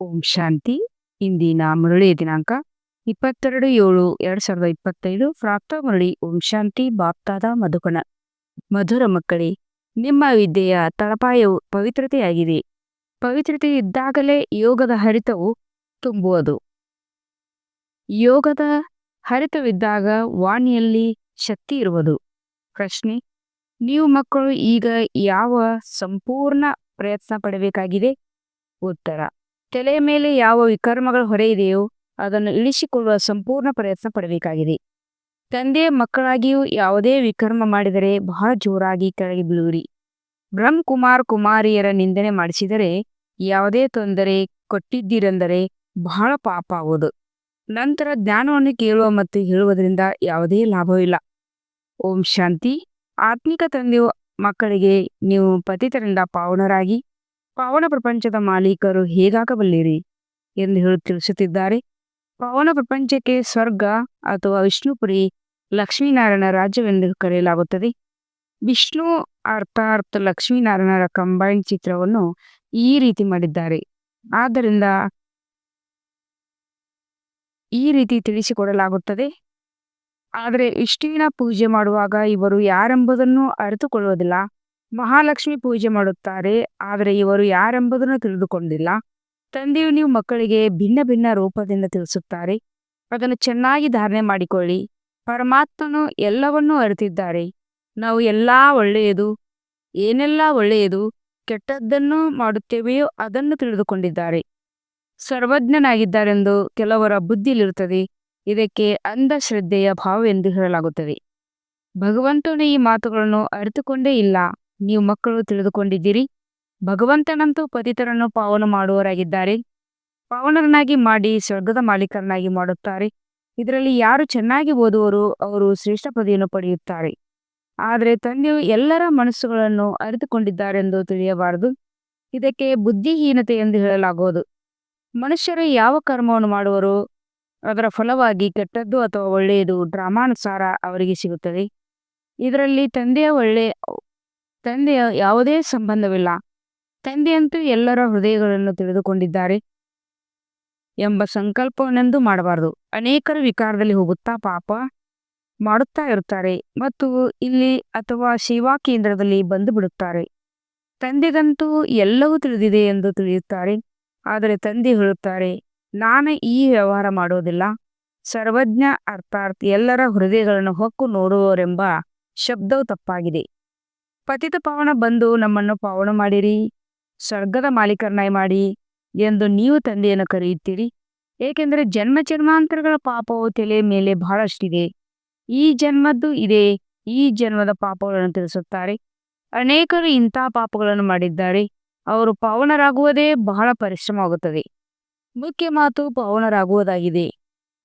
ಓಂ ಶಾಂತಿ. ಇಂದಿನ ಮುರಳಿಯ ದಿನಾಂಕ 22/7/2025. ಪ್ರಾಪ್ತ ಮುರಳಿ. ಓಂ ಶಾಂತಿ. ಬಾಪ್ತಾದ ಮಧುಕಣ. ಮಧುರ ಮಕ್ಕಳೇ, ನಿಮ್ಮ ವಿದ್ಯೆಯ ತಳಪಾಯವು ಪವಿತ್ರತೆಯಾಗಿದೆ. ಪವಿತ್ರತೆ ಇದ್ದಾಗಲೇ ಯೋಗದ ಹರಿತವು ತುಂಬುವುದು. ಯೋಗದ ಹರಿತವಿದ್ದಾಗ ವಾಣಿಯಲ್ಲಿ ಶಕ್ತಿ ಇರುವುದು. ಪ್ರಶ್ನೆ: ನೀವು ಮಕ್ಕಳು ಈಗ ಯಾವ ಸಂಪೂರ್ಣ ಪ್ರಯತ್ನ ಪಡಬೇಕಾಗಿದೆ? ಉತ್ತರ: ತಲೆಯ ಮೇಲೆ ಯಾವ ವಿಕರ್ಮಗಳ ಹೊರೆ ಇದೆಯೋ ಅದನ್ನು ಇಳಿಸಿಕೊಳ್ಳುವ ಸಂಪೂರ್ಣ ಪ್ರಯತ್ನ ಪಡಬೇಕಾಗಿದೆ. ತಂದೆಯ ಮಕ್ಕಳಾಗಿಯೂ ಯಾವುದೇ ವಿಕರ್ಮ ಮಾಡಿದರೆ ಬಹಳ ಜೋರಾಗಿ ಕೆಳಗೆ ಬೀಳುವಿರಿ. ಬ್ರಹ್ಮಕುಮಾರ್ ಕುಮಾರಿಯರ ನಿಂದನೆ ಮಾಡಿಸಿದರೆ, ಯಾವುದೇ ತೊಂದರೆ ಕೊಟ್ಟಿದ್ದೀರೆಂದರೆ ಬಹಳ ಪಾಪ ಆಗುವುದು. ನಂತರ ಜ್ಞಾನವನ್ನು ಕೇಳುವ ಮತ್ತು ಹೇಳುವುದರಿಂದ ಯಾವುದೇ ಲಾಭವಿಲ್ಲ. ಓಂ ಶಾಂತಿ. ಆತ್ಮಿಕ ತಂದೆಯು ಮಕ್ಕಳಿಗೆ, ನೀವು ಪತಿತರಿಂದ ಪಾವನರಾಗಿ ಪಾವನ ಪ್ರಪಂಚದ ಮಾಲೀಕರು ಹೇಗಾಗಬಲ್ಲಿರಿ ಎಂದು ತಿಳಿಸುತ್ತಿದ್ದಾರೆ. ಪಾವನ ಪ್ರಪಂಚಕ್ಕೆ ಸ್ವರ್ಗ ಅಥವಾ ವಿಷ್ಣುಪುರಿ, ಲಕ್ಷ್ಮೀನಾರಾಯಣ ರಾಜ್ಯವೆಂದು ಕರೆಯಲಾಗುತ್ತದೆ. ವಿಷ್ಣು ಅರ್ಥಾತ್ ಲಕ್ಷ್ಮೀನಾರಾಯಣರ ಕಂಬೈನ್ ಚಿತ್ರವನ್ನು ಈ ರೀತಿ ಮಾಡಿದ್ದಾರೆ. ಆದ್ದರಿಂದ ಈ ರೀತಿ ತಿಳಿಸಿಕೊಡಲಾಗುತ್ತದೆ. ಆದರೆ ವಿಷ್ಣುವಿನ ಪೂಜೆ ಮಾಡುವಾಗ ಇವರು ಯಾರೆಂಬುದನ್ನು ಅರಿತುಕೊಳ್ಳುವುದಿಲ್ಲ. ಮಹಾಲಕ್ಷ್ಮಿ ಪೂಜೆ ಮಾಡುತ್ತಾರೆ, ಆದರೆ ಇವರು ಯಾರೆಂಬುದನ್ನು ತಿಳಿದುಕೊಂಡಿಲ್ಲ. ತಂದೆಯು ನೀವು ಮಕ್ಕಳಿಗೆ ಭಿನ್ನ ಭಿನ್ನ ರೂಪದಿಂದ ತಿಳಿಸುತ್ತಾರೆ. ಅದನ್ನು ಚೆನ್ನಾಗಿ ಧಾರಣೆ ಮಾಡಿಕೊಳ್ಳಿ. ಪರಮಾತ್ಮನು ಎಲ್ಲವನ್ನೂ ಅರಿತಿದ್ದಾರೆ. ನಾವು ಏನೆಲ್ಲ ಒಳ್ಳೆಯದು ಕೆಟ್ಟದ್ದನ್ನು ಮಾಡುತ್ತೇವೆಯೋ ಅದನ್ನು ತಿಳಿದುಕೊಂಡಿದ್ದಾರೆ. ಸರ್ವಜ್ಞನಾಗಿದ್ದಾರೆಂದು ಕೆಲವರ ಬುದ್ಧಿಯಲ್ಲಿರುತ್ತದೆ. ಇದಕ್ಕೆ ಅಂಧಶ್ರದ್ಧೆಯ ಭಾವವೆಂದು ಹೇಳಲಾಗುತ್ತದೆ. ಭಗವಂತನು ಈ ಮಾತುಗಳನ್ನು ಅರಿತುಕೊಂಡೇ ಇಲ್ಲ. ನೀವು ಮಕ್ಕಳು ತಿಳಿದುಕೊಂಡಿದ್ದೀರಿ. ಭಗವಂತನಂತೂ ಪತಿತರನ್ನು ಪಾವನ ಮಾಡುವವರಾಗಿದ್ದಾರೆ. ಪಾವನರನ್ನಾಗಿ ಮಾಡಿ ಸ್ವರ್ಗದ ಮಾಲೀಕರನ್ನಾಗಿ ಮಾಡುತ್ತಾರೆ. ಇದರಲ್ಲಿ ಯಾರು ಚೆನ್ನಾಗಿ ಓದುವರೋ ಅವರು ಶ್ರೇಷ್ಠ ಪದವಿಯನ್ನು ಪಡೆಯುತ್ತಾರೆ. ಆದರೆ ತಂದೆಯು ಎಲ್ಲರ ಮನಸ್ಸುಗಳನ್ನು ಅರಿತುಕೊಂಡಿದ್ದಾರೆಂದು ತಿಳಿಯಬಾರದು. ಇದಕ್ಕೆ ಬುದ್ಧಿಹೀನತೆ ಎಂದು ಹೇಳಲಾಗುವುದು. ಮನುಷ್ಯರು ಯಾವ ಕರ್ಮವನ್ನು ಮಾಡುವರೋ ಅದರ ಫಲವಾಗಿ ಕೆಟ್ಟದ್ದು ಅಥವಾ ಒಳ್ಳೆಯದು ಡ್ರಾಮಾನುಸಾರ ಅವರಿಗೆ ಸಿಗುತ್ತದೆ. ಇದರಲ್ಲಿ ತಂದೆಯ ಯಾವುದೇ ಸಂಬಂಧವಿಲ್ಲ. ತಂದೆಯಂತೂ ಎಲ್ಲರ ಹೃದಯಗಳನ್ನು ತಿಳಿದುಕೊಂಡಿದ್ದಾರೆ ಎಂಬ ಸಂಕಲ್ಪವನ್ನೆಂದೂ ಮಾಡಬಾರದು. ಅನೇಕರು ವಿಕಾರದಲ್ಲಿ ಹೋಗುತ್ತಾ ಪಾಪ ಮಾಡುತ್ತಾ ಇರುತ್ತಾರೆ ಮತ್ತು ಇಲ್ಲಿ ಅಥವಾ ಸೇವಾ ಕೇಂದ್ರದಲ್ಲಿ ಬಂದು ಬಿಡುತ್ತಾರೆ. ತಂದೆಗಂತೂ ಎಲ್ಲವೂ ತಿಳಿದಿದೆ ಎಂದು ತಿಳಿಯುತ್ತಾರೆ. ಆದರೆ ತಂದೆ ಹೇಳುತ್ತಾರೆ, ನಾನು ಈ ವ್ಯವಹಾರ ಮಾಡುವುದಿಲ್ಲ. ಸರ್ವಜ್ಞ ಅರ್ಥಾತ್ ಎಲ್ಲರ ಹೃದಯಗಳನ್ನು ಹೊಕ್ಕು ನೋಡುವವರೆಂಬ ಶಬ್ದವು ತಪ್ಪಾಗಿದೆ. ಪತಿತ ಪಾವನ ಬಂದು ನಮ್ಮನ್ನು ಪಾವನ ಮಾಡಿರಿ, ಸ್ವರ್ಗದ ಮಾಲೀಕರನ್ನಾಗಿ ಮಾಡಿ ಎಂದು ನೀವು ತಂದೆಯನ್ನು ಕರೆಯುತ್ತೀರಿ. ಏಕೆಂದರೆ ಜನ್ಮ ಜನ್ಮಾಂತರಗಳ ಪಾಪವು ತಲೆಯ ಮೇಲೆ ಬಹಳಷ್ಟಿದೆ. ಈ ಜನ್ಮದ್ದು ಇದೆ. ಈ ಜನ್ಮದ ಪಾಪಗಳನ್ನು ತಿಳಿಸುತ್ತಾರೆ. ಅನೇಕರು ಇಂಥ ಪಾಪಗಳನ್ನು ಮಾಡಿದ್ದಾರೆ. ಅವರು ಪಾವನರಾಗುವುದೇ ಬಹಳ ಪರಿಶ್ರಮವಾಗುತ್ತದೆ. ಮುಖ್ಯ ಮಾತು ಪಾವನರಾಗುವುದಾಗಿದೆ.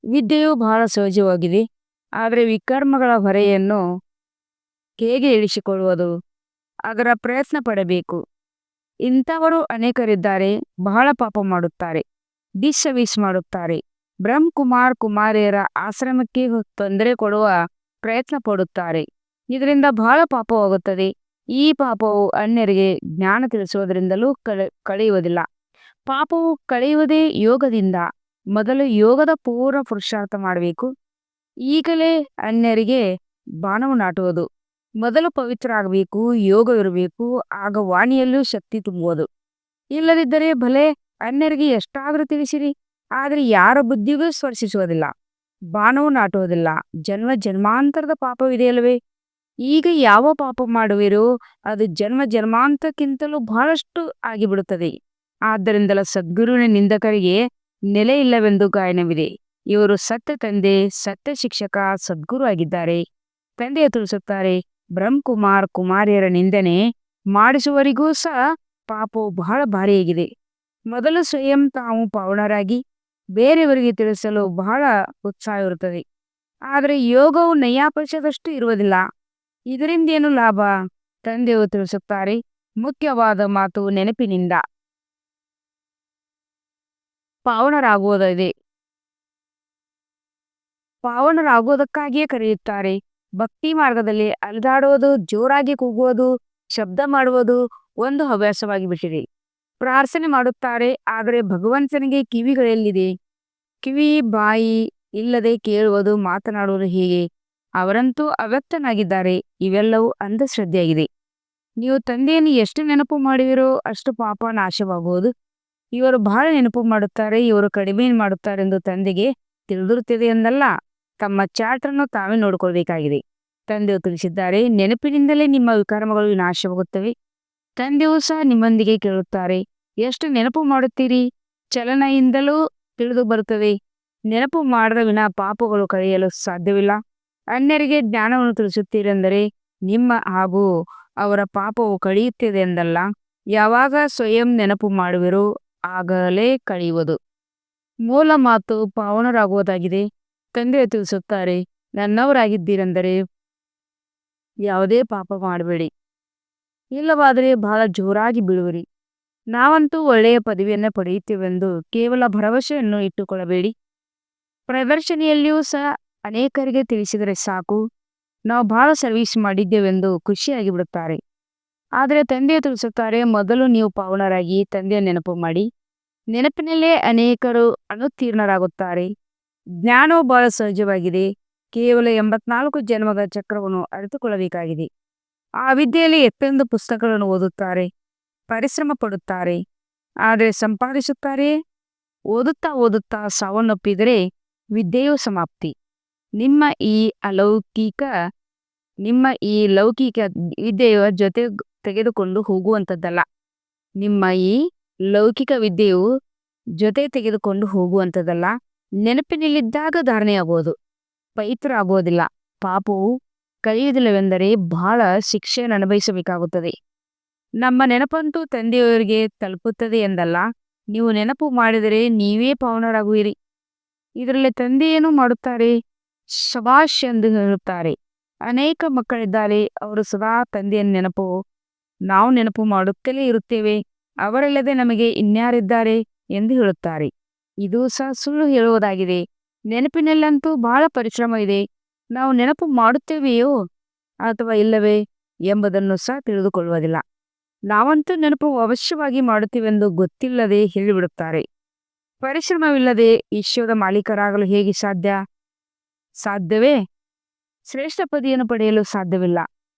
ವಿದ್ಯೆಯು ಬಹಳ ಸಹಜವಾಗಿದೆ. ಆದರೆ ವಿಕರ್ಮಗಳ ಹೊರೆಯನ್ನು ಹೇಗೆ ಇಳಿಸಿಕೊಳ್ಳುವುದು? ಅದರ ಪ್ರಯತ್ನ ಪಡಬೇಕು. ಇಂಥವರು ಅನೇಕರಿದ್ದಾರೆ. ಬಹಳ ಪಾಪ ಮಾಡುತ್ತಾರೆ, ಡಿಸ್ಸರ್ವಿಸ್ ಮಾಡುತ್ತಾರೆ. ಬ್ರಹ್ಮಕುಮಾರ್ ಕುಮಾರಿಯರ ಆಶ್ರಮಕ್ಕೆ ತೊಂದರೆ ಕೊಡುವ ಪ್ರಯತ್ನ ಪಡುತ್ತಾರೆ. ಇದರಿಂದ ಬಹಳ ಪಾಪವಾಗುತ್ತದೆ. ಈ ಪಾಪವು ಅನ್ಯರಿಗೆ ಜ್ಞಾನ ತಿಳಿಸುವುದರಿಂದಲೂ ಕಳೆಯುವುದಿಲ್ಲ. ಪಾಪವು ಕಳೆಯುವುದೇ ಯೋಗದಿಂದ. ಮೊದಲು ಯೋಗದ ಪೂರ್ಣ ಪುರುಷಾರ್ಥ ಮಾಡಬೇಕು. ಈಗಲೇ ಅನ್ಯರಿಗೆ ಬಾಣವು ನಾಟುವುದು. ಮೊದಲು ಪವಿತ್ರ ಆಗಬೇಕು, ಯೋಗವಿರಬೇಕು. ಆಗ ವಾಣಿಯಲ್ಲೂ ಶಕ್ತಿ ತುಂಬುವುದು. ಇಲ್ಲದಿದ್ದರೆ ಭಲೆ ಅನ್ಯರಿಗೆ ಎಷ್ಟಾದರೂ ತಿಳಿಸಿರಿ, ಆದರೆ ಯಾರ ಬುದ್ಧಿಗೂ ಸ್ಪರ್ಶಿಸುವುದಿಲ್ಲ. ಬಾಣವು ನಾಟುವುದಿಲ್ಲ. ಜನ್ಮ ಜನ್ಮಾಂತರದ ಪಾಪವಿದೆಯಲ್ಲವೇ? ಈಗ ಯಾವ ಪಾಪ ಮಾಡುವಿರೋ ಅದು ಜನ್ಮ ಜನ್ಮಾಂತಕ್ಕಿಂತಲೂ ಬಹಳಷ್ಟು ಆಗಿಬಿಡುತ್ತದೆ. ಆದ್ದರಿಂದಲೇ ಸದ್ಗುರುವಿನ ನಿಂದಕರಿಗೆ ನೆಲೆ ಇಲ್ಲವೆಂದು ಗಾಯನವಿದೆ. ಇವರು ಸತ್ಯ ತಂದೆ, ಸತ್ಯ ಶಿಕ್ಷಕ, ಸದ್ಗುರು ಆಗಿದ್ದಾರೆ. ತಂದೆಯ ತಿಳಿಸುತ್ತಾರೆ, ಬ್ರಹ್ಮಕುಮಾರ್ ಕುಮಾರಿಯರ ನಿಂದನೆ ಮಾಡಿಸುವವರಿಗೂ ಸಹ ಪಾಪವು ಬಹಳ ಭಾರಿಯಾಗಿದೆ. ಮೊದಲು ಸ್ವಯಂ ತಾವು ಪಾವನರಾಗಿ ಬೇರೆಯವರಿಗೆ ತಿಳಿಸಲು ಬಹಳ ಉತ್ಸಾಹವಿರುತ್ತದೆ. ಆದರೆ ಯೋಗವು ನೈಯಾಪೈಸದಷ್ಟು ಇರುವುದಿಲ್ಲ. ಇದರಿಂದೇನು ಲಾಭ? ತಂದೆಯು ತಿಳಿಸುತ್ತಾರೆ, ಮುಖ್ಯವಾದ ಮಾತು ನೆನಪಿನಿಂದ ಪಾವನರಾಗುವುದಿದೆ. ಪಾವನರಾಗುವುದಕ್ಕಾಗಿಯೇ ಕರೆಯುತ್ತಾರೆ. ಭಕ್ತಿ ಮಾರ್ಗದಲ್ಲಿ ಅಲೆದಾಡುವುದು, ಜೋರಾಗಿ ಕೂಗುವುದು, ಶಬ್ದ ಮಾಡುವುದು ಒಂದು ಹವ್ಯಾಸವಾಗಿ ಬಿಟ್ಟಿದೆ. ಪ್ರಾರ್ಥನೆ ಮಾಡುತ್ತಾರೆ, ಆದರೆ ಭಗವಂತನಿಗೆ ಕಿವಿಗಳೆಲ್ಲಿದೆ? ಕಿವಿ ಬಾಯಿ ಇಲ್ಲದೆ ಕೇಳುವುದು ಮಾತನಾಡುವುದು ಹೇಗೆ? ಅವರಂತೂ ಅವ್ಯಕ್ತನಾಗಿದ್ದಾರೆ. ಇವೆಲ್ಲವೂ ಅಂಧಶ್ರದ್ಧೆಯಾಗಿದೆ. ನೀವು ತಂದೆಯನ್ನು ಎಷ್ಟು ನೆನಪು ಮಾಡುವಿರೋ ಅಷ್ಟು ಪಾಪ ನಾಶವಾಗುವುದು. ಇವರು ಬಹಳ ನೆನಪು ಮಾಡುತ್ತಾರೆ, ಇವರು ಕಡಿಮೆ ಮಾಡುತ್ತಾರೆ ಎಂದು ತಂದೆಗೆ ತಿಳಿದಿರುತ್ತದೆ ಎಂದಲ್ಲ, ತಮ್ಮ ಚಾಟನ್ನು ತಾವೇ ನೋಡಿಕೊಳ್ಬೇಕಾಗಿದೆ. ತಂದೆಯು ತಿಳಿಸಿದ್ದಾರೆ, ನೆನಪಿನಿಂದಲೇ ನಿಮ್ಮ ವಿಕಾರಗಳು ನಾಶವಾಗುತ್ತವೆ. ತಂದೆಯೂ ಸಹ ನಿಮ್ಮೊಂದಿಗೆ ಕೇಳುತ್ತಾರೆ, ಎಷ್ಟು ನೆನಪು ಮಾಡುತ್ತೀರಿ? ಚಲನೆಯಿಂದಲೂ ತಿಳಿದು ಬರುತ್ತದೆ. ನೆನಪು ಮಾಡದ ವಿನ ಪಾಪಗಳು ಕಳೆಯಲು ಸಾಧ್ಯವಿಲ್ಲ. ಅನ್ಯರಿಗೆ ಜ್ಞಾನವನ್ನು ತಿಳಿಸುತ್ತೀರೆಂದರೆ ನಿಮ್ಮ ಹಾಗೂ ಅವರ ಪಾಪವು ಕಳೆಯುತ್ತದೆ ಎಂದಲ್ಲ, ಯಾವಾಗ ಸ್ವಯಂ ನೆನಪು ಮಾಡುವಿರೋ ಆಗಲೇ ಕಳೆಯುವುದು. ಮೂಲ ಮಾತು ಪಾವನರಾಗುವುದಾಗಿದೆ. ತಂದೆಯು ತಿಳಿಸುತ್ತಾರೆ, ನನ್ನವರಾಗಿದ್ದೀರೆಂದರೆ ಯಾವುದೇ ಪಾಪ ಮಾಡಬೇಡಿ, ಇಲ್ಲವಾದರೆ ಬಹಳ ಜೋರಾಗಿ ಬೀಳುವಿರಿ. ನಾವಂತೂ ಒಳ್ಳೆಯ ಪದವಿಯನ್ನು ಪಡೆಯುತ್ತೇವೆಂದು ಕೇವಲ ಭರವಸೆಯನ್ನು ಇಟ್ಟುಕೊಳ್ಳಬೇಡಿ. ಪ್ರದರ್ಶನೆಯಲ್ಲಿಯೂ ಸಹ ಅನೇಕರಿಗೆ ತಿಳಿಸಿದರೆ ಸಾಕು, ನಾವು ಬಹಳ ಸರ್ವಿಸ್ ಮಾಡಿದ್ದೇವೆಂದು ಖುಷಿಯಾಗಿ ಬಿಡುತ್ತಾರೆ. ಆದರೆ ತಂದೆಯು ತಿಳಿಸುತ್ತಾರೆ, ಮೊದಲು ನೀವು ಪಾವನರಾಗಿ ತಂದೆಯ ನೆನಪು ಮಾಡಿ. ನೆನಪಿನಲ್ಲೇ ಅನೇಕರು ಅನುತ್ತೀರ್ಣರಾಗುತ್ತಾರೆ. ಜ್ಞಾನವು ಬಹಳ ಸಹಜವಾಗಿದೆ. ಕೇವಲ 84 ಜನ್ಮಗಳ ಚಕ್ರವನ್ನು ಅರಿತುಕೊಳ್ಳಬೇಕಾಗಿದೆ. ಆ ವಿದ್ಯೆಯಲ್ಲಿ ಎಷ್ಟೊಂದು ಪುಸ್ತಕಗಳನ್ನು ಓದುತ್ತಾರೆ, ಪರಿಶ್ರಮ ಪಡುತ್ತಾರೆ, ಆದರೆ ಸಂಪಾದಿಸುತ್ತಾರೆ. ಓದುತ್ತಾ ಓದುತ್ತಾ ಸಾವನ್ನಪ್ಪಿದರೆ ವಿದ್ಯೆಯು ಸಮಾಪ್ತಿ. ನಿಮ್ಮ ಈ ಲೌಕಿಕ ವಿದ್ಯೆಯ ಜೊತೆ ತೆಗೆದುಕೊಂಡು ಹೋಗುವಂಥದ್ದಲ್ಲ. ನಿಮ್ಮ ಈ ಲೌಕಿಕ ವಿದ್ಯೆಯು ಜೊತೆ ತೆಗೆದುಕೊಂಡು ಹೋಗುವಂಥದ್ದಲ್ಲ. ನೆನಪಿನಲ್ಲಿದ್ದಾಗ ಧಾರಣೆಯಾಗುವುದು, ಪವಿತ್ರ ಆಗುವುದಿಲ್ಲ. ಪಾಪವು ಕಳೆಯುವುದಿಲ್ಲವೆಂದರೆ ಬಹಳ ಶಿಕ್ಷೆಯನ್ನು ಅನುಭವಿಸಬೇಕಾಗುತ್ತದೆ. ನಮ್ಮ ನೆನಪಂತೂ ತಂದೆಯವರಿಗೆ ತಲುಪುತ್ತದೆ ಎಂದಲ್ಲ, ನೀವು ನೆನಪು ಮಾಡಿದರೆ ನೀವೇ ಪಾವನರಾಗುವಿರಿ. ಇದರಲ್ಲಿ ತಂದೆ ಏನು ಮಾಡುತ್ತಾರೆ? ಶಬಾಷ್ ಎಂದು ಹೇಳುತ್ತಾರೆ. ಅನೇಕ ಮಕ್ಕಳಿದ್ದಾರೆ, ಅವರು ಸದಾ ತಂದೆಯ ನೆನಪು, ನಾವು ನೆನಪು ಮಾಡುತ್ತಲೇ ಇರುತ್ತೇವೆ, ಅವರಲ್ಲದೆ ನಮಗೆ ಇನ್ಯಾರಿದ್ದಾರೆ ಎಂದು ಹೇಳುತ್ತಾರೆ. ಇದು ಸಹ ಸುಳ್ಳು ಹೇಳುವುದಾಗಿದೆ. ನೆನಪಿನಲ್ಲಂತೂ ಬಹಳ ಪರಿಶ್ರಮ ಇದೆ. ನಾವು ನೆನಪು ಮಾಡುತ್ತೇವೆಯೋ ಅಥವಾ ಇಲ್ಲವೇ ಎಂಬುದನ್ನು ಸಹ ತಿಳಿದುಕೊಳ್ಳುವುದಿಲ್ಲ. ನಾವಂತೂ ನೆನಪು ಅವಶ್ಯವಾಗಿ ಮಾಡುತ್ತೇವೆಂದು ಗೊತ್ತಿಲ್ಲದೆ ಹೇಳಿಬಿಡುತ್ತಾರೆ. ಪರಿಶ್ರಮವಿಲ್ಲದೆ ವಿಶ್ವದ ಮಾಲೀಕರಾಗಲು ಹೇಗೆ ಸಾಧ್ಯವೇ? ಶ್ರೇಷ್ಠ ಪದವಿಯನ್ನು ಪಡೆಯಲು ಸಾಧ್ಯವಿಲ್ಲ.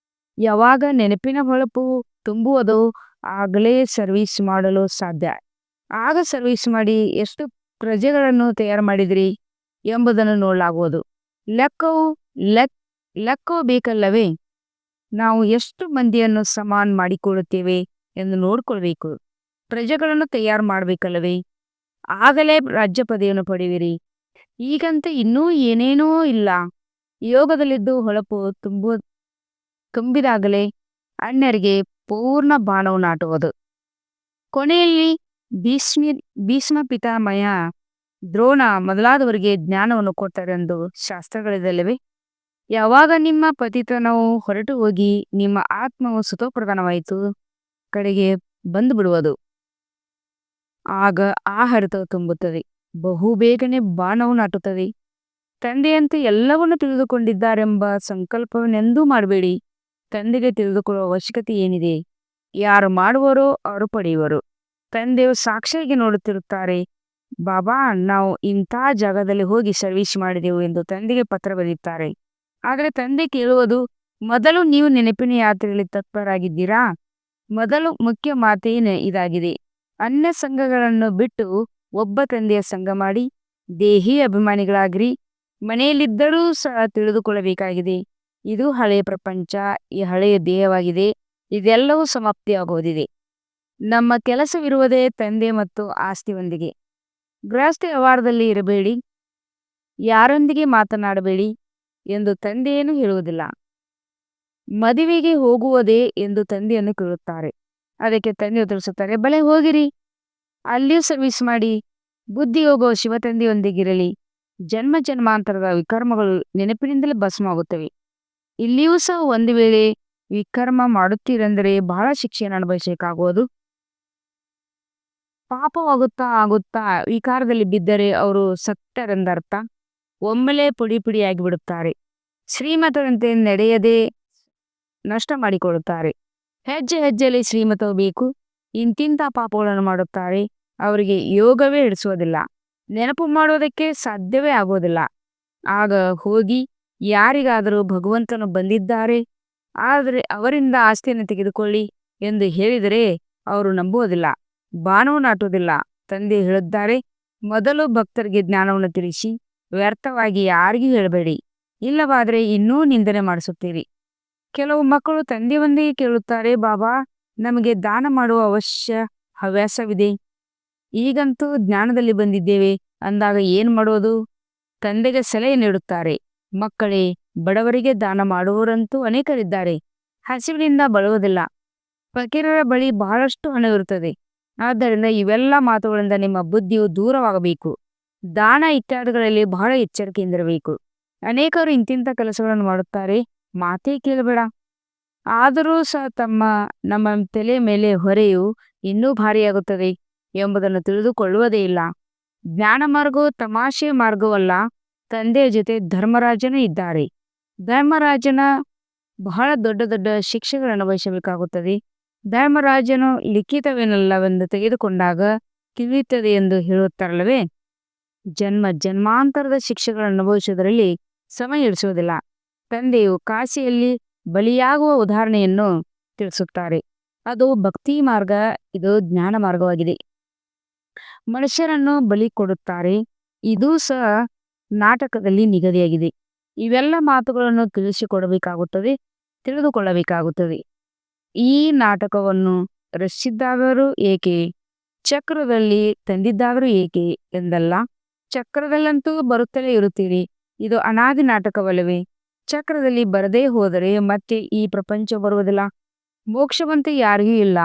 ಯಾವಾಗ ನೆನಪಿನ ಹೊಳಪು ತುಂಬುವುದೋ ಆಗಲೇ ಸರ್ವಿಸ್ ಮಾಡಲು ಸಾಧ್ಯ. ಆಗ ಸರ್ವಿಸ್ ಮಾಡಿ ಎಷ್ಟು ಪ್ರಜೆಗಳನ್ನು ತಯಾರು ಮಾಡಿದಿರಿ ಎಂಬುದನ್ನು ನೋಡಲಾಗುವುದು. ಲೆಕ್ಕವು ಬೇಕಲ್ಲವೇ? ನಾವು ಎಷ್ಟು ಮಂದಿಯನ್ನು ಸಮಾನ ಮಾಡಿಕೊಳ್ಳುತ್ತೇವೆ ಎಂದು ನೋಡಿಕೊಳ್ಬೇಕು. ಪ್ರಜೆಗಳನ್ನು ತಯಾರು ಮಾಡಬೇಕಲ್ಲವೇ? ಆಗಲೇ ರಾಜ್ಯ ಪದವಿಯನ್ನು ಪಡೆಯುವಿರಿ. ಈಗಂತೂ ಇನ್ನೂ ಏನೇನೋ ಇಲ್ಲ. ಯೋಗದಲ್ಲಿದ್ದು ಹೊಳಪು ತುಂಬಿದಾಗಲೇ ಅನ್ಯರಿಗೆ ಪೂರ್ಣ ಬಾಣವು ನಾಟುವುದು. ಕೊನೆಯಲ್ಲಿ ಭೀಷ್ಮ ಪಿತಾಮಹ, ದ್ರೋಣ ಮೊದಲಾದವರಿಗೆ ಜ್ಞಾನವನ್ನು ಕೊಟ್ಟರೆಂದು ಶಾಸ್ತ್ರಗಳಿದಲ್ಲವೇ? ಯಾವಾಗ ನಿಮ್ಮ ಪತಿತನವು ಹೊರಟು ಹೋಗಿ ನಿಮ್ಮ ಆತ್ಮವು ಸುತೋಪ್ರಧಾನವಾಯಿತು ಕಡೆಗೆ ಬಂದು ಬಿಡುವುದು, ಆಗ ಆ ಹರಿತವು ತುಂಬುತ್ತದೆ. ಬಹುಬೇಗನೆ ಬಾಣವು ನಾಟುತ್ತದೆ. ತಂದೆಯಂತೆ ಎಲ್ಲವನ್ನು ತಿಳಿದುಕೊಂಡಿದ್ದಾರೆಂಬ ಸಂಕಲ್ಪವನ್ನೆಂದೂ ಮಾಡಬೇಡಿ. ತಂದೆಗೆ ತಿಳಿದುಕೊಳ್ಳುವ ಅವಶ್ಯಕತೆ ಏನಿದೆ? ಯಾರು ಮಾಡುವರೋ ಅವರು ಪಡೆಯುವರು. ತಂದೆಯು ಸಾಕ್ಷಿಯಾಗಿ ನೋಡುತ್ತಿರುತ್ತಾರೆ. ಬಾಬಾ, ನಾವು ಇಂಥ ಜಾಗದಲ್ಲಿ ಹೋಗಿ ಸರ್ವಿಸ್ ಮಾಡಿದೆವು ಎಂದು ತಂದೆಗೆ ಪತ್ರ ಬರೆಯುತ್ತಾರೆ. ಆದರೆ ತಂದೆ ಕೇಳುವುದು, ಮೊದಲು ನೀವು ನೆನಪಿನ ಯಾತ್ರೆಯಲ್ಲಿ ತತ್ಪರರಾಗಿದ್ದೀರಾ? ಮೊದಲು ಮುಖ್ಯ ಮಾತೇನು ಇದಾಗಿದೆ, ಅನ್ಯ ಸಂಘಗಳನ್ನು ಬಿಟ್ಟು ಒಬ್ಬ ತಂದೆಯ ಸಂಘ ಮಾಡಿ ದೇಹಿ ಅಭಿಮಾನಿಗಳಾಗಿರಿ. ಮನೆಯಲ್ಲಿದ್ದರೂ ಸಹ ತಿಳಿದುಕೊಳ್ಳಬೇಕಾಗಿದೆ, ಇದು ಹಳೆಯ ಪ್ರಪಂಚ, ಈ ಹಳೆಯ ದೇಹವಾಗಿದೆ. ಇದೆಲ್ಲವೂ ಸಮಾಪ್ತಿಯಾಗುವುದಿದೆ. ನಮ್ಮ ಕೆಲಸವಿರುವುದೇ ತಂದೆ ಮತ್ತು ಆಸ್ತಿಯೊಂದಿಗೆ. ಗೃಹಸ್ಥ ವ್ಯವಹಾರದಲ್ಲಿ ಇರಬೇಡಿ, ಯಾರೊಂದಿಗೆ ಮಾತನಾಡಬೇಡಿ ಎಂದು ತಂದೆಯೇನು ಹೇಳುವುದಿಲ್ಲ. ಮದುವೆಗೆ ಹೋಗುವುದೇ ಎಂದು ತಂದೆಯನ್ನು ಕೇಳುತ್ತಾರೆ. ಅದಕ್ಕೆ ತಂದೆಯು ತಿಳಿಸುತ್ತಾರೆ, ಬಲೆ ಹೋಗಿರಿ, ಅಲ್ಲಿಯೂ ಸರ್ವಿಸ್ ಮಾಡಿ. ಬುದ್ಧಿ ಹೋಗುವ ಶಿವತಂದೆಯೊಂದಿಗಿರಲಿ. ಜನ್ಮ ಜನ್ಮಾಂತರದ ವಿಕರ್ಮಗಳು ನೆನಪಿನಿಂದಲೇ ಭಸ್ಮವಾಗುತ್ತವೆ. ಇಲ್ಲಿಯೂ ಸಹ ಒಂದು ವೇಳೆ ವಿಕರ್ಮ ಮಾಡುತ್ತೀರೆಂದರೆ ಬಹಳ ಶಿಕ್ಷೆಯನ್ನು ಅನುಭವಿಸಬೇಕಾಗುವುದು. ಪಾಪವಾಗುತ್ತಾ ವಿಕಾರದಲ್ಲಿ ಬಿದ್ದರೆ ಅವರು ಸತ್ತರೆಂದರ್ಥ. ಒಮ್ಮೆಲೆ ಪುಡಿಯಾಗಿ ಬಿಡುತ್ತಾರೆ. ಶ್ರೀಮತದಂತೆ ನಡೆಯದೆ ನಷ್ಟ ಮಾಡಿಕೊಳ್ಳುತ್ತಾರೆ. ಹೆಜ್ಜೆ ಹೆಜ್ಜೆಯಲ್ಲಿ ಶ್ರೀಮತವು ಬೇಕು. ಇಂತಿಂಥ ಪಾಪಗಳನ್ನು ಮಾಡುತ್ತಾರೆ. ಅವರಿಗೆ ಯೋಗವೇ ಹಿಡಿಸುವುದಿಲ್ಲ. ನೆನಪು ಮಾಡುವುದಕ್ಕೆ ಸಾಧ್ಯವೇ ಆಗುವುದಿಲ್ಲ. ಆಗ ಹೋಗಿ ಯಾರಿಗಾದರೂ ಭಗವಂತನು ಬಂದಿದ್ದಾರೆ, ಆದರೆ ಅವರಿಂದ ಆಸ್ತಿಯನ್ನು ತೆಗೆದುಕೊಳ್ಳಿ ಎಂದು ಹೇಳಿದರೆ ಅವರು ನಂಬುವುದಿಲ್ಲ, ಬಾಣವೂ ನಾಟುವುದಿಲ್ಲ. ತಂದೆ ಹೇಳಿದ್ದಾರೆ, ಮೊದಲು ಭಕ್ತರಿಗೆ ಜ್ಞಾನವನ್ನು ತಿಳಿಸಿ, ವ್ಯರ್ಥವಾಗಿ ಯಾರಿಗೂ ಹೇಳಬೇಡಿ, ಇಲ್ಲವಾದರೆ ಇನ್ನೂ ನಿಂದನೆ ಮಾಡಿಸುತ್ತೀರಿ. ಕೆಲವು ಮಕ್ಕಳು ತಂದೆಯೊಂದಿಗೆ ಕೇಳುತ್ತಾರೆ, ಬಾಬಾ ನಮಗೆ ದಾನ ಮಾಡುವ ಹವ್ಯಾಸವಿದೆ, ಈಗಂತೂ ಜ್ಞಾನದಲ್ಲಿ ಬಂದಿದ್ದೇವೆ ಅಂದಾಗ ಏನು ಮಾಡೋದು? ತಂದೆಗೆ ಸಲಹೆ ನೀಡುತ್ತಾರೆ, ಮಕ್ಕಳೇ, ಬಡವರಿಗೆ ದಾನ ಮಾಡುವವರಂತೂ ಅನೇಕರಿದ್ದಾರೆ, ಹಸಿವಿನಿಂದ ಬಳಲುವುದಿಲ್ಲ. ಫಕೀರರ ಬಳಿ ಬಹಳಷ್ಟು ಹಣವಿರುತ್ತದೆ. ಆದ್ದರಿಂದ ಇವೆಲ್ಲ ಮಾತುಗಳಿಂದ ನಿಮ್ಮ ಬುದ್ಧಿಯು ದೂರವಾಗಬೇಕು. ದಾನ ಇತ್ಯಾದಿಗಳಲ್ಲಿ ಬಹಳ ಎಚ್ಚರಿಕೆಯಿಂದಿರಬೇಕು. ಅನೇಕರು ಇಂತಿಂಥ ಕೆಲಸಗಳನ್ನು ಮಾಡುತ್ತಾರೆ, ಮಾತೇ ಕೇಳಬೇಡ. ಆದರೂ ಸಹ ನಮ್ಮ ತಲೆ ಮೇಲೆ ಹೊರೆಯು ಇನ್ನೂ ಭಾರಿಯಾಗುತ್ತದೆ ಎಂಬುದನ್ನು ತಿಳಿದುಕೊಳ್ಳುವುದೇ ಇಲ್ಲ. ಜ್ಞಾನ ಮಾರ್ಗವು ತಮಾಷೆ ಮಾರ್ಗವಲ್ಲ. ತಂದೆಯ ಜೊತೆ ಧರ್ಮರಾಜನೂ ಇದ್ದಾರೆ. ಧರ್ಮರಾಜನ ಬಹಳ ದೊಡ್ಡ ದೊಡ್ಡ ಶಿಕ್ಷೆಗಳನ್ನು ಅನುಭವಿಸಬೇಕಾಗುತ್ತದೆ. ಧರ್ಮರಾಜನು ಲಿಖಿತವೇನಲ್ಲವೆಂದು ತೆಗೆದುಕೊಂಡಾಗ ತಿಳಿಯುತ್ತದೆ ಎಂದು ಹೇಳುತ್ತಾರಲ್ಲವೇ, ಜನ್ಮ ಜನ್ಮಾಂತರದ ಶಿಕ್ಷೆಗಳನ್ನು ಅನುಭವಿಸುವುದರಲ್ಲಿ ಸಮಯ ಹಿಡಿಸುವುದಿಲ್ಲ. ತಂದೆಯು ಕಾಶಿಯಲ್ಲಿ ಬಲಿಯಾಗುವ ಉದಾಹರಣೆಯನ್ನು ತಿಳಿಸುತ್ತಾರೆ. ಅದು ಭಕ್ತಿ ಮಾರ್ಗ, ಇದು ಜ್ಞಾನ ಮಾರ್ಗವಾಗಿದೆ. ಮನುಷ್ಯರನ್ನು ಬಲಿ ಕೊಡುತ್ತಾರೆ, ಇದೂ ಸಹ ನಾಟಕದಲ್ಲಿ ನಿಗದಿಯಾಗಿದೆ. ಇವೆಲ್ಲ ಮಾತುಗಳನ್ನು ತಿಳಿದುಕೊಳ್ಳಬೇಕಾಗುತ್ತದೆ. ಈ ನಾಟಕವನ್ನು ರಚಿಸಿದ್ದಾದರೂ ಏಕೆ, ಚಕ್ರದಲ್ಲಿ ತಂದಿದ್ದಾದರೂ ಏಕೆ ಎಂದಲ್ಲ. ಚಕ್ರದಲ್ಲಂತೂ ಬರುತ್ತಲೇ ಇರುತ್ತೀರಿ, ಇದು ಅನಾದಿ ನಾಟಕವಲ್ಲವೇ? ಚಕ್ರದಲ್ಲಿ ಬರದೇ ಹೋದರೆ ಮತ್ತೆ ಈ ಪ್ರಪಂಚ ಬರುವುದಿಲ್ಲ. ಮೋಕ್ಷವಂತೂ ಯಾರಿಗೂ ಇಲ್ಲ.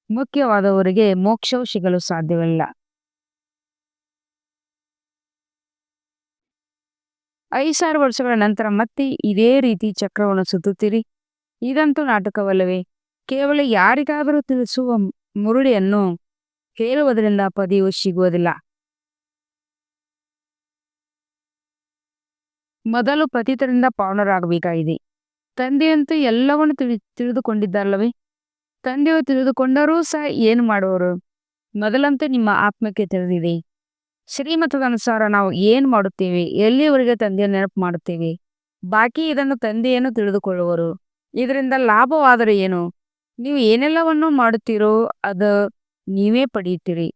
ಮುಖ್ಯವಾದವರಿಗೆ ಮೋಕ್ಷವು ಸಿಗಲು ಸಾಧ್ಯವಿಲ್ಲ. 5,000 ವರ್ಷಗಳ ನಂತರ ಮತ್ತೆ ಇದೇ ರೀತಿ ಚಕ್ರವನ್ನು ಸುತ್ತುತ್ತೀರಿ, ಇದಂತೂ ನಾಟಕವಲ್ಲವೇ? ಕೇವಲ ಯಾರಿಗಾದರೂ ತಿಳಿಸುವ ಮುರುಳಿಯನ್ನು ಹೇಳುವುದರಿಂದ ಪದವಿಯು ಸಿಗುವುದಿಲ್ಲ. ಮೊದಲು ಪತಿತರಿಂದ ಪಾವನರಾಗಬೇಕಾಗಿದೆ. ತಂದೆಯಂತೂ ಎಲ್ಲವನ್ನು ತಿಳಿದುಕೊಂಡಿದ್ದಾರಲ್ಲವೇ? ತಂದೆಯು ತಿಳಿದುಕೊಂಡರೂ ಸಹ ಏನು ಮಾಡುವರು? ಮೊದಲಂತೂ ನಿಮ್ಮ ಆತ್ಮಕ್ಕೆ ತಿಳಿದಿದೆ. ಶ್ರೀಮತದ ಅನುಸಾರ ನಾವು ಏನು ಮಾಡುತ್ತೇವೆ, ಎಲ್ಲಿಯವರೆಗೆ ತಂದೆಯನ್ನು ನೆನಪು ಮಾಡುತ್ತೇವೆ, ಬಾಕಿ ಇದನ್ನು ತಂದೆಯನ್ನು ತಿಳಿದುಕೊಳ್ಳುವರು. ಇದರಿಂದ ಲಾಭವಾದರೆ ಏನು? ನೀವು ಏನೆಲ್ಲವನ್ನು ಮಾಡುತ್ತೀರೋ ಅದು ನೀವೇ ಪಡೆಯುತ್ತೀರಿ.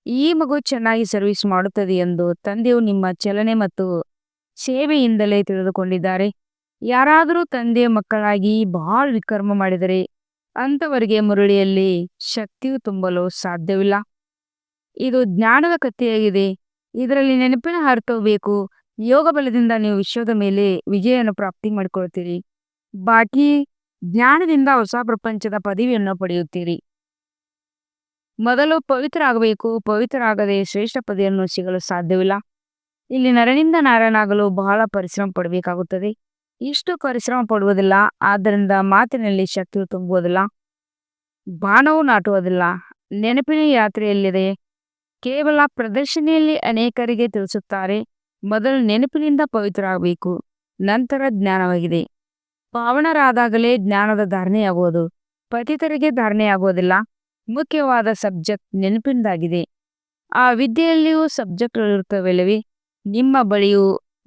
ಈ ಮಗು ಚೆನ್ನಾಗಿ ಸರ್ವಿಸ್ ಮಾಡುತ್ತದೆ ಎಂದು ತಂದೆಯು ನಿಮ್ಮ ಚಲನೆ ಮತ್ತು ಸೇವೆಯಿಂದಲೇ ತಿಳಿದುಕೊಂಡಿದ್ದಾರೆ. ಯಾರಾದರೂ ತಂದೆಯ ಮಕ್ಕಳಾಗಿ ಬಹಳ ವಿಕರ್ಮ ಮಾಡಿದರೆ ಅಂಥವರಿಗೆ ಮುರಳಿಯಲ್ಲಿ ಶಕ್ತಿಯು ತುಂಬಲು ಸಾಧ್ಯವಿಲ್ಲ. ಇದು ಜ್ಞಾನದ ಕಥೆಯಾಗಿದೆ. ಇದರಲ್ಲಿ ನೆನಪಿನ ಅರ್ಥವು ಬೇಕು. ಯೋಗ ಬಲದಿಂದ ನೀವು ವಿಶ್ವದ ಮೇಲೆ ವಿಜಯವನ್ನು ಪ್ರಾಪ್ತಿ ಮಾಡಿಕೊಳ್ತೀರಿ. ಬಾಕಿ ಜ್ಞಾನದಿಂದ ಹೊಸ ಪ್ರಪಂಚದ ಪದವಿಯನ್ನು ಪಡೆಯುತ್ತೀರಿ. ಮೊದಲು ಪವಿತ್ರ ಆಗಬೇಕು. ಪವಿತ್ರರಾಗದೆ ಶ್ರೇಷ್ಠ ಪದವಿಯನ್ನು ಸಿಗಲು ಸಾಧ್ಯವಿಲ್ಲ. ಇಲ್ಲಿ ನರನಿಂದ ನಾರಾಯಣಾಗಲು ಬಹಳ ಪರಿಶ್ರಮ ಪಡಬೇಕಾಗುತ್ತದೆ. ಇಷ್ಟು ಪರಿಶ್ರಮ ಪಡುವುದಿಲ್ಲ. ಆದ್ದರಿಂದ ಮಾತಿನಲ್ಲಿ ಶಕ್ತಿಯು ತುಂಬುವುದಿಲ್ಲ, ಬಾಣವು ನಾಟುವುದಿಲ್ಲ. ನೆನಪಿನ ಯಾತ್ರೆಯಲ್ಲಿದೆ. ಕೇವಲ ಪ್ರದರ್ಶನೆಯಲ್ಲಿ ಅನೇಕರಿಗೆ ತಿಳಿಸುತ್ತಾರೆ, ಮೊದಲು ನೆನಪಿನಿಂದ ಪವಿತ್ರರಾಗಬೇಕು, ನಂತರ ಜ್ಞಾನವಾಗಿದೆ. ಪಾವನರಾದಾಗಲೇ ಜ್ಞಾನದ ಧಾರಣೆಯಾಗುವುದು. ಪತಿತರಿಗೆ ಧಾರಣೆಯಾಗುವುದಿಲ್ಲ. ಮುಖ್ಯವಾದ ಸಬ್ಜೆಕ್ಟ್ ನೆನಪಿಂದಾಗಿದೆ. ಆ ವಿದ್ಯೆಯಲ್ಲಿಯೂ ಸಬ್ಜೆಕ್ಟ್ಗಳಿರುತ್ತವೆಲ್ಲವೇ? ನಿಮ್ಮ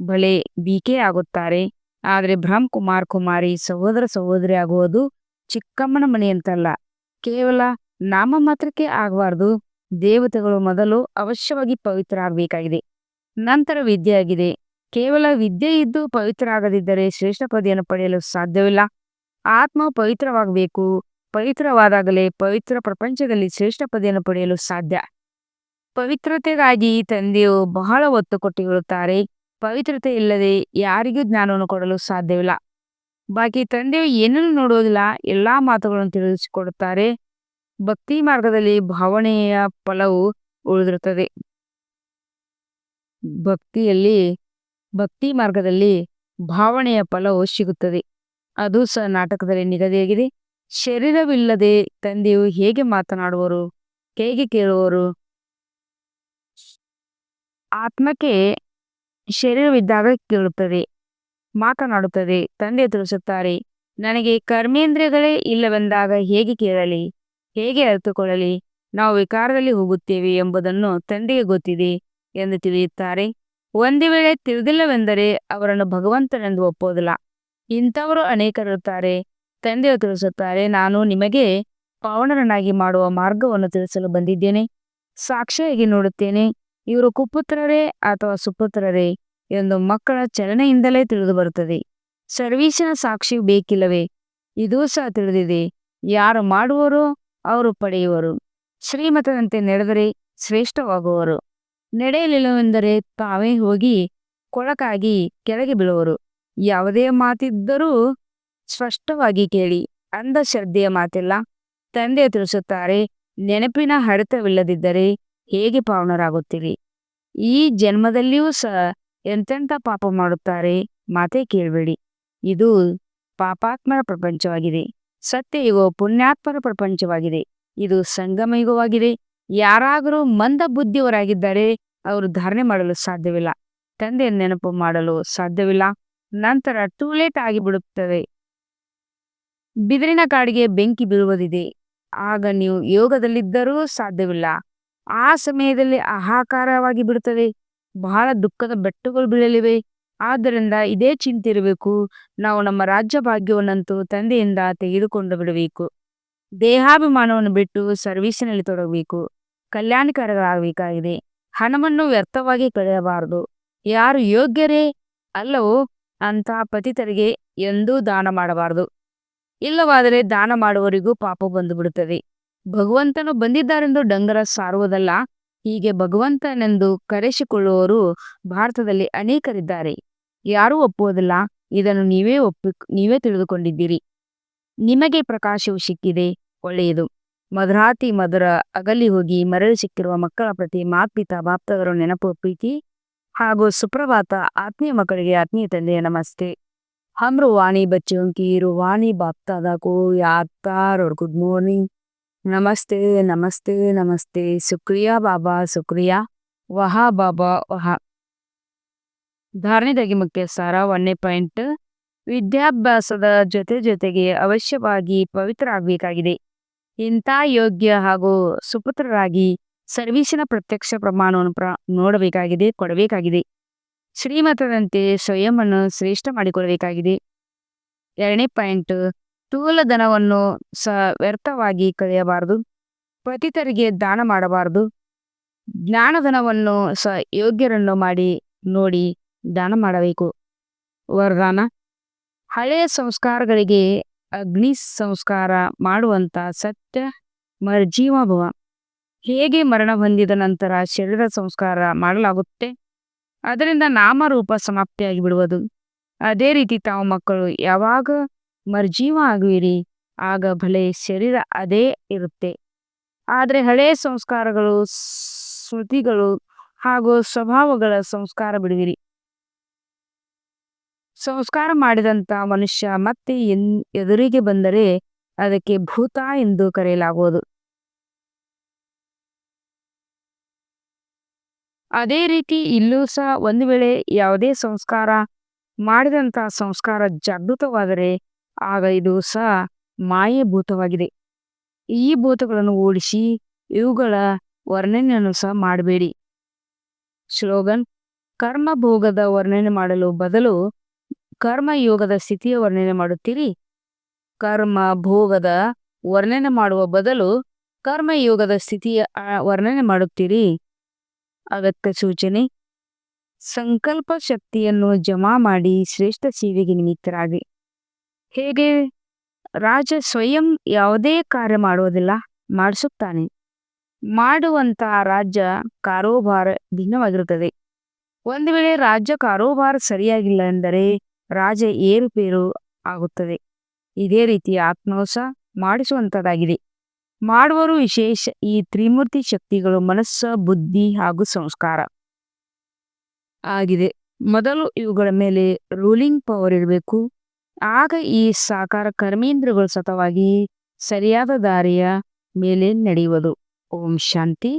ಬಳೆ ಬಿಕೆ ಆಗುತ್ತಾರೆ, ಆದರೆ ಕುಮಾರ್ ಕುಮಾರಿ ಸಹೋದರ ಸಹೋದರಿ ಆಗುವುದು ಚಿಕ್ಕಮ್ಮನ ಮನೆಯಂತಲ್ಲ. ಕೇವಲ ನಾಮ ಮಾತ್ರಕ್ಕೆ ಆಗಬಾರ್ದು. ದೇವತೆಗಳು ಮೊದಲು ಅವಶ್ಯವಾಗಿ ಪವಿತ್ರ ಆಗಬೇಕಾಗಿದೆ, ನಂತರ ವಿದ್ಯೆ ಆಗಿದೆ. ಕೇವಲ ವಿದ್ಯೆ ಇದ್ದು ಪವಿತ್ರ ಆಗದಿದ್ದರೆ ಶ್ರೇಷ್ಠ ಪದವಿಯನ್ನು ಪಡೆಯಲು ಸಾಧ್ಯವಿಲ್ಲ. ಆತ್ಮವು ಪವಿತ್ರವಾಗಬೇಕು. ಪವಿತ್ರವಾದಾಗಲೇ ಪವಿತ್ರ ಪ್ರಪಂಚದಲ್ಲಿ ಶ್ರೇಷ್ಠ ಪದವಿಯನ್ನು ಪಡೆಯಲು ಸಾಧ್ಯ. ಪವಿತ್ರತೆಗಾಗಿ ತಂದೆಯು ಬಹಳ ಒತ್ತು ಕೊಟ್ಟು ಹೇಳುತ್ತಾರೆ. ಪವಿತ್ರತೆ ಇಲ್ಲದೆ ಯಾರಿಗೂ ಜ್ಞಾನವನ್ನು ಕೊಡಲು ಸಾಧ್ಯವಿಲ್ಲ. ಬಾಕಿ ತಂದೆಯು ಏನನ್ನು ನೋಡುವುದಿಲ್ಲ, ಎಲ್ಲಾ ಮಾತುಗಳನ್ನು ತಿಳಿಸಿಕೊಡುತ್ತಾರೆ. ಭಕ್ತಿ ಮಾರ್ಗದಲ್ಲಿ ಭಾವನೆಯ ಫಲವು ಉಳಿದಿರುತ್ತದೆ. ಭಕ್ತಿ ಮಾರ್ಗದಲ್ಲಿ ಭಾವನೆಯ ಫಲವು ಸಿಗುತ್ತದೆ. ಅದು ಸಹ ನಾಟಕದಲ್ಲಿ ನಿಗದಿಯಾಗಿದೆ. ಶರೀರವಿಲ್ಲದೆ ತಂದೆಯು ಹೇಗೆ ಮಾತನಾಡುವರು, ಹೇಗೆ ಕೇಳುವರು? ಆತ್ಮಕ್ಕೆ ಶರೀರವಿದ್ದಾಗ ಕೇಳುತ್ತದೆ, ಮಾತನಾಡುತ್ತದೆ. ತಂದೆ ತಿಳಿಸುತ್ತಾರೆ, ನನಗೆ ಕರ್ಮೇಂದ್ರಿಯಗಳೇ ಇಲ್ಲವೆಂದಾಗ ಹೇಗೆ ಕೇಳಲಿ, ಹೇಗೆ ಅರಿತುಕೊಳ್ಳಲಿ? ನಾವು ವಿಕಾರದಲ್ಲಿ ಹೋಗುತ್ತೇವೆ ಎಂಬುದನ್ನು ತಂದೆಗೆ ಗೊತ್ತಿದೆ ಎಂದು ತಿಳಿಯುತ್ತಾರೆ. ಒಂದು ವೇಳೆ ತಿಳಿದಿಲ್ಲವೆಂದರೆ ಅವರನ್ನು ಭಗವಂತನೆಂದು ಒಪ್ಪೋದಿಲ್ಲ. ಇಂಥವರು ಅನೇಕರಿರುತ್ತಾರೆ. ತಂದೆಯು ತಿಳಿಸುತ್ತಾರೆ, ನಾನು ನಿಮಗೆ ಪಾವನರನ್ನಾಗಿ ಮಾಡುವ ಮಾರ್ಗವನ್ನು ತಿಳಿಸಲು ಬಂದಿದ್ದೇನೆ. ಸಾಕ್ಷಿಯಾಗಿ ನೋಡುತ್ತೇನೆ, ಇವರು ಕುಪುತ್ರರೇ ಅಥವಾ ಸುಪುತ್ರರೇ ಎಂದು ಮಕ್ಕಳ ಚಲನೆಯಿಂದಲೇ ತಿಳಿದು ಬರುತ್ತದೆ. ಸರ್ವೀಸಿನ ಸಾಕ್ಷಿ ಬೇಕಿಲ್ಲವೇ? ಇದೂ ಸಹ ತಿಳಿದಿದೆ. ಯಾರು ಮಾಡುವರೋ ಅವರು ಪಡೆಯುವರು. ಶ್ರೀಮತದಂತೆ ನಡೆದರೆ ಶ್ರೇಷ್ಠವಾಗುವರು. ನಡೆಯಲಿಲ್ಲವೆಂದರೆ ತಾವೇ ಹೋಗಿ ಕೊಳಕಾಗಿ ಕೆಳಗೆ ಬೀಳುವರು. ಯಾವುದೇ ಮಾತಿದ್ದರೂ ಸ್ಪಷ್ಟವಾಗಿ ಕೇಳಿ. ಅಂಧಶ್ರದ್ಧೆಯ ಮಾತಿಲ್ಲ. ತಂದೆ ತಿಳಿಸುತ್ತಾರೆ, ನೆನಪಿನ ಹಡೆತವಿಲ್ಲದಿದ್ದರೆ ಹೇಗೆ ಪಾವನರಾಗುತ್ತೀರಿ? ಈ ಜನ್ಮದಲ್ಲಿಯೂ ಸಹ ಎಂತೆಂಥ ಪಾಪ ಮಾಡುತ್ತಾರೆ, ಮಾತೇ ಕೇಳಬೇಡಿ. ಇದು ಪಾಪಾತ್ಮರ ಪ್ರಪಂಚವಾಗಿದೆ. ಸತ್ಯಯುಗವು ಪುಣ್ಯಾತ್ಮರ ಪ್ರಪಂಚವಾಗಿದೆ. ಇದು ಸಂಗಮಯುಗವಾಗಿದೆ. ಯಾರಾದರೂ ಮಂದ ಬುದ್ಧಿಯವರಾಗಿದ್ದರೆ ಅವರು ಧಾರಣೆ ಮಾಡಲು ಸಾಧ್ಯವಿಲ್ಲ. ತಂದೆಯ ನೆನಪು ಮಾಡಲು ಸಾಧ್ಯವಿಲ್ಲ. ನಂತರ ಟೂಲೇಟ್ ಆಗಿಬಿಡುತ್ತದೆ. ಬಿದಿರಿನ ಕಾಡಿಗೆ ಬೆಂಕಿ ಬೀಳುವುದಿದೆ. ಆಗ ನೀವು ಯೋಗದಲ್ಲಿದ್ದರೂ ಸಾಧ್ಯವಿಲ್ಲ. ಆ ಸಮಯದಲ್ಲಿ ಹಾಹಾಕಾರವಾಗಿ ಬಿಡುತ್ತದೆ. ಬಹಳ ದುಃಖದ ಬೆಟ್ಟಗಳು ಬೀಳಲಿವೆ. ಆದ್ದರಿಂದ ಇದೇ ಚಿಂತೆ ಇರಬೇಕು. ನಾವು ನಮ್ಮ ರಾಜ್ಯ ಭಾಗ್ಯವನ್ನಂತೂ ತಂದೆಯಿಂದ ತೆಗೆದುಕೊಂಡು ಬಿಡಬೇಕು. ದೇಹಾಭಿಮಾನವನ್ನು ಬಿಟ್ಟು ಸರ್ವೀಸಿನಲ್ಲಿ ತೊಡಗಬೇಕು. ಕಲ್ಯಾಣಕಾರರಾಗಬೇಕಾಗಿದೆ. ಹಣವನ್ನು ವ್ಯರ್ಥವಾಗಿ ಕಳೆಯಬಾರದು. ಯಾರು ಯೋಗ್ಯರೇ ಅಲ್ಲವೋ ಅಂಥ ಪತಿತರಿಗೆ ಎಂದೂ ದಾನ ಮಾಡಬಾರದು. ಇಲ್ಲವಾದರೆ ದಾನ ಮಾಡುವವರಿಗೂ ಪಾಪ ಬಂದು ಬಿಡುತ್ತದೆ. ಭಗವಂತನು ಬಂದಿದ್ದಾರೆಂದು ಡಂಗರ ಸಾರುವುದಲ್ಲ. ಹೀಗೆ ಭಗವಂತನೆಂದು ಕರೆಸಿಕೊಳ್ಳುವವರು ಭಾರತದಲ್ಲಿ ಅನೇಕರಿದ್ದಾರೆ. ಯಾರೂ ಒಪ್ಪುವುದಿಲ್ಲ. ಇದನ್ನು ನೀವೇ ತಿಳಿದುಕೊಂಡಿದ್ದೀರಿ. ನಿಮಗೆ ಪ್ರಕಾಶವು ಸಿಕ್ಕಿದೆ, ಒಳ್ಳೆಯದು. ಮಧುರಾತಿ ಮಧುರ ಅಗಲಿ ಹೋಗಿ ಮರಳಿ ಸಿಕ್ಕಿರುವ ಮಕ್ಕಳ ಪ್ರತಿ ಮಾತ್ಪಿತಾ ಬಾಪ್ತದರ ನೆನಪು, ಪ್ರೀತಿ ಹಾಗೂ ಸುಪ್ರಭಾತ. ಆತ್ಮೀಯ ಮಕ್ಕಳಿಗೆ ಆತ್ಮೀಯ ತಂದೆಯ ನಮಸ್ತೆ. हम रूहानी बच्चों की रूहानी बाप दादा को याद प्यार और गुड मॉर्निंग. नमस्ते नमस्ते नमस्ते. शुक्रिया बाबा शुक्रिया. वहा बाबा ವಹಾ. ಧಾರಣೆದಾಗಿ ಮುಖ್ಯ ಸಾರ 1ನೇ ಪಾಯಿಂಟ್. ವಿದ್ಯಾಭ್ಯಾಸದ ಜೊತೆಗೆ ಅವಶ್ಯವಾಗಿ ಪವಿತ್ರ ಆಗಬೇಕಾಗಿದೆ. ಇಂಥ ಯೋಗ್ಯ ಹಾಗೂ ಸುಪುತ್ರರಾಗಿ ಸರ್ವೀಸಿನ ಪ್ರತ್ಯಕ್ಷ ಪ್ರಮಾಣವನ್ನು ನೋಡಬೇಕಾಗಿದೆ, ಕೊಡಬೇಕಾಗಿದೆ. ಶ್ರೀಮತದಂತೆ ಸ್ವಯಂವನ್ನು ಶ್ರೇಷ್ಠ ಮಾಡಿಕೊಳ್ಳಬೇಕಾಗಿದೆ. 2ನೇ ಪಾಯಿಂಟ್. ಸ್ಥೂಲಧನವನ್ನು ಸಹ ವ್ಯರ್ಥವಾಗಿ ಕಳೆಯಬಾರದು. ಪತಿತರಿಗೆ ದಾನ ಮಾಡಬಾರದು. ಜ್ಞಾನಧನವನ್ನು ಸಹ ಯೋಗ್ಯರನ್ನು ನೋಡಿ ದಾನ ಮಾಡಬೇಕು. ವರದಾನ. ಹಳೆಯ ಸಂಸ್ಕಾರಗಳಿಗೆ ಅಗ್ನಿ ಸಂಸ್ಕಾರ ಮಾಡುವಂತ ಸತ್ಯ ಮರ್ಜೀವ ಭವ. ಹೇಗೆ ಮರಣ ಹೊಂದಿದ ನಂತರ ಶರೀರ ಸಂಸ್ಕಾರ ಮಾಡಲಾಗುತ್ತೆ, ಅದರಿಂದ ನಾಮರೂಪ ಸಮಾಪ್ತಿಯಾಗಿ ಬಿಡುವುದು. ಅದೇ ರೀತಿ ತಾವು ಮಕ್ಕಳು ಯಾವಾಗ ಮರ್ಜೀವ ಆಗುವಿರಿ, ಆಗ ಭಲೆ ಶರೀರ ಅದೇ ಇರುತ್ತೆ. ಆದರೆ ಹಳೆಯ ಸಂಸ್ಕಾರಗಳು, ಸ್ಮೃತಿಗಳು ಹಾಗೂ ಸ್ವಭಾವಗಳ ಸಂಸ್ಕಾರ ಬಿಡುವಿರಿ. ಸಂಸ್ಕಾರ ಮಾಡಿದಂಥ ಮನುಷ್ಯ ಮತ್ತೆ ಎದುರಿಗೆ ಬಂದರೆ ಅದಕ್ಕೆ ಭೂತ ಎಂದು ಕರೆಯಲಾಗುವುದು. ಅದೇ ರೀತಿ ಇಲ್ಲೂ ಸಹ ಒಂದು ವೇಳೆ ಯಾವುದೇ ಸಂಸ್ಕಾರ ಮಾಡಿದಂಥ ಸಂಸ್ಕಾರ ಜಾಗೃತವಾದರೆ ಆಗ ಇದು ಸಹ ಮಾಯೆ ಭೂತವಾಗಿದೆ. ಈ ಭೂತಗಳನ್ನು ಓಡಿಸಿ ಇವುಗಳ ವರ್ಣನೆಯನ್ನು ಸಹ ಮಾಡಬೇಡಿ. ಶ್ಲೋಗನ್. ಕರ್ಮಭೋಗದ ವರ್ಣನೆ ಮಾಡಲು ಬದಲು ಕರ್ಮಯೋಗದ ಸ್ಥಿತಿಯ ವರ್ಣನೆ ಮಾಡುತ್ತೀರಿ. ಕರ್ಮ ಭೋಗದ ವರ್ಣನೆ ಮಾಡುವ ಬದಲು ಕರ್ಮಯೋಗದ ಸ್ಥಿತಿಯ ವರ್ಣನೆ ಮಾಡುತ್ತೀರಿ. ಅಗತ್ಯ ಸೂಚನೆ. ಸಂಕಲ್ಪ ಶಕ್ತಿಯನ್ನು ಜಮಾ ಮಾಡಿ ಶ್ರೇಷ್ಠ ಸೇವೆಗೆ ನಿಮಿತ್ತರಾಗಿ. ಹೇಗೆ? ರಾಜ ಸ್ವಯಂ ಯಾವುದೇ ಕಾರ್ಯ ಮಾಡುವುದಿಲ್ಲ, ಮಾಡಿಸುತ್ತಾನೆ. ಮಾಡುವಂತ ರಾಜ್ಯ ಕಾರೋಬಾರ ಭಿನ್ನವಾಗಿರುತ್ತದೆ. ಒಂದು ವೇಳೆ ರಾಜ್ಯ ಕಾರೋಬಾರ ಸರಿಯಾಗಿಲ್ಲ ಎಂದರೆ ರಾಜ ಏರುಪೇರು ಆಗುತ್ತದೆ. ಇದೇ ರೀತಿ ಆತ್ಮವು ಸಹ ಮಾಡಿಸುವಂತದ್ದಾಗಿದೆ. ಮಾಡುವರು ವಿಶೇಷ. ಈ ತ್ರಿಮೂರ್ತಿ ಶಕ್ತಿಗಳು ಮನಸ್ಸು, ಬುದ್ಧಿ ಹಾಗೂ ಸಂಸ್ಕಾರ ಆಗಿದೆ. ಮೊದಲು ಇವುಗಳ ಮೇಲೆ ರೂಲಿಂಗ್ ಪವರ್ ಇರಬೇಕು. ಆಗ ಈ ಸಾಕಾರ ಕರ್ಮೇಂದ್ರಗಳು ಸತತವಾಗಿ ಸರಿಯಾದ ದಾರಿಯ ಮೇಲೆ ನಡೆಯುವುದು. ಓಂ ಶಾಂತಿ.